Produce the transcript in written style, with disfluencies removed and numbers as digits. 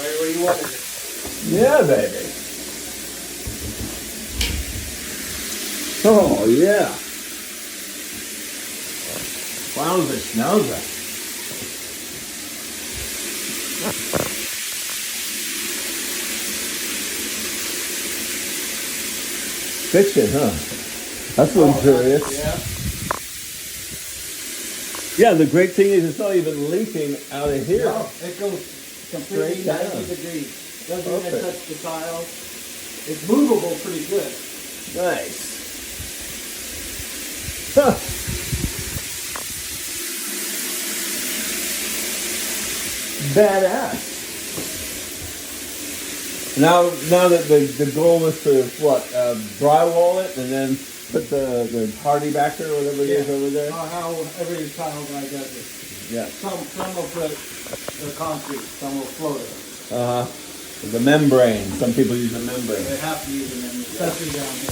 Right where you wanted it. Yeah, baby. Oh, yeah. Wowza schnauza. Fiction, huh? That's luxurious. Yeah. Yeah, the great thing is it's not even leaking out of here. No, it goes completely Straight down. 90 degrees. Doesn't even Perfect. touch the tile. It's movable pretty good. Nice. Huh. Badass. Now that the goal is to what drywall it and then put the hardy backer or whatever it is over there. How every tile guy does it. Yeah. Some will put the concrete, some will float it. The membrane. Some people use a membrane. They have to use it, especially down here.